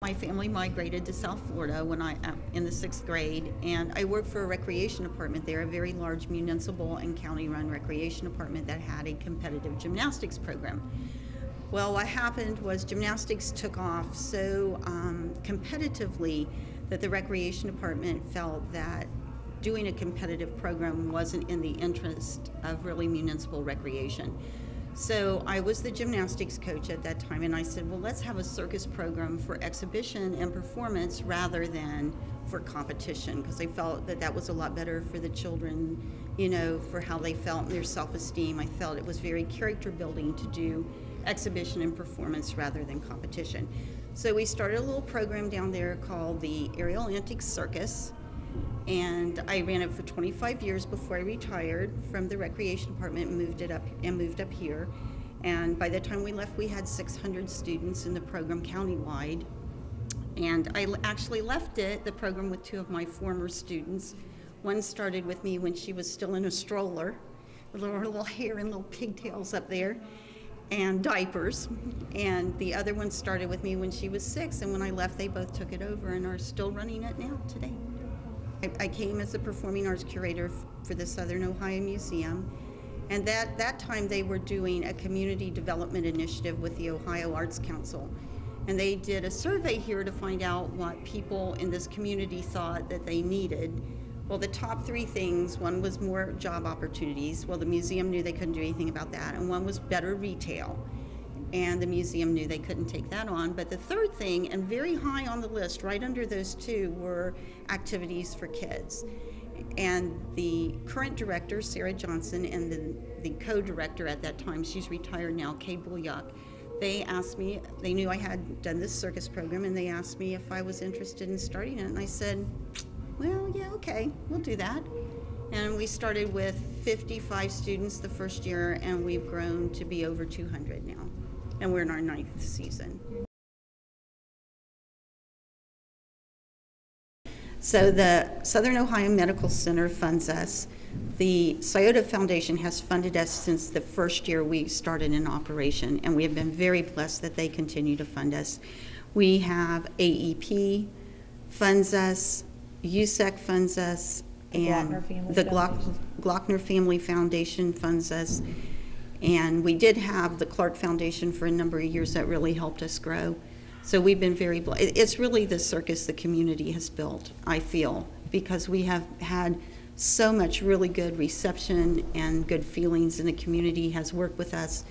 My family migrated to South Florida when in the 6th grade, and I worked for a recreation department there, a very large municipal and county-run recreation department that had a competitive gymnastics program. Well, what happened was gymnastics took off so competitively that the recreation department felt that doing a competitive program wasn't in the interest of really municipal recreation. So I was the gymnastics coach at that time, and I said, well, let's have a circus program for exhibition and performance rather than for competition, because I felt that that was a lot better for the children, for how they felt and their self-esteem. I felt it was very character building to do exhibition and performance rather than competition. So we started a little program down there called the Aerial Antics Circus, and I ran it for 25 years before I retired from the recreation department and moved up here. And by the time we left, we had 600 students in the program countywide. And I actually left the program with 2 of my former students. One started with me when she was still in a stroller, with her little hair and little pigtails up there, and diapers. And the other one started with me when she was 6, and when I left, they both took it over and are still running it now today. I came as a performing arts curator for the Southern Ohio Museum, and that time they were doing a community development initiative with the Ohio Arts Council, and they did a survey here to find out what people in this community thought that they needed. Well, the top 3 things, one was more job opportunities. Well, the museum knew they couldn't do anything about that, and one was better retail. And the museum knew they couldn't take that on. But the third thing, and very high on the list, right under those 2, were activities for kids. And the current director, Sarah Johnson, and the co-director at that time, she's retired now, Kay Bullock, they asked me, they knew I had done this circus program, and they asked me if I was interested in starting it. And I said, well, yeah, okay, we'll do that. And we started with 55 students the first year, and we've grown to be over 200 now. And we're in our 9th season. So the Southern Ohio Medical Center funds us. The Scioto Foundation has funded us since the first year we started in operation, and we have been very blessed that they continue to fund us. We have AEP funds us, USEC funds us, and the Glockner Family Foundation funds us. And we did have the Clark Foundation for a number of years that really helped us grow. So we've been very blessed. It's really the circus the community has built, I feel, because we have had so much really good reception and good feelings, and the community has worked with us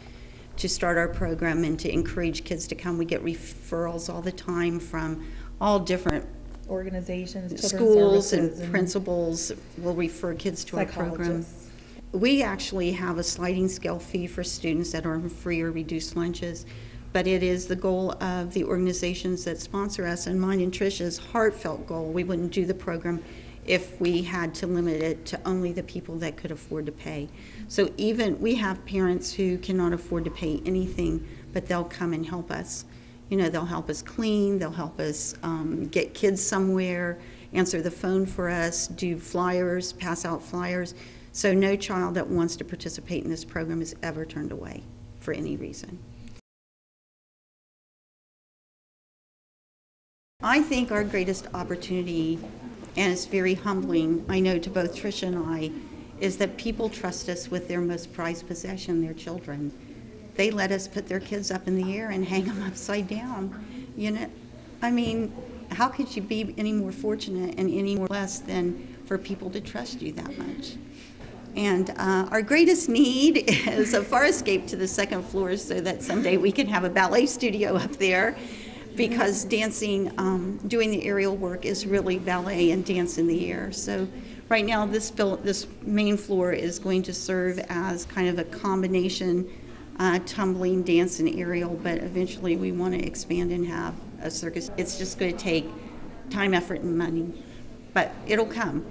to start our program and to encourage kids to come. We get referrals all the time from all different organizations, schools and principals will refer kids to our program. We actually have a sliding scale fee for students that are free or reduced lunches, but it is the goal of the organizations that sponsor us, and mine and Tricia's heartfelt goal. We wouldn't do the program if we had to limit it to only the people that could afford to pay. So even we have parents who cannot afford to pay anything, but they'll come and help us. They'll help us clean, they'll help us get kids somewhere, answer the phone for us, do flyers, pass out flyers. So no child that wants to participate in this program is ever turned away for any reason. I think our greatest opportunity, and it's very humbling, I know, to both Tricia and I, is that people trust us with their most prized possession, their children. They let us put their kids up in the air and hang them upside down. I mean, how could you be any more fortunate and any more blessed than for people to trust you that much? And our greatest need is a fire escape to the 2nd floor so that someday we can have a ballet studio up there, because dancing, doing the aerial work is really ballet and dance in the air. So right now this main floor is going to serve as kind of a combination tumbling, dance, and aerial, but eventually we want to expand and have a circus. It's just going to take time, effort, and money, but it'll come.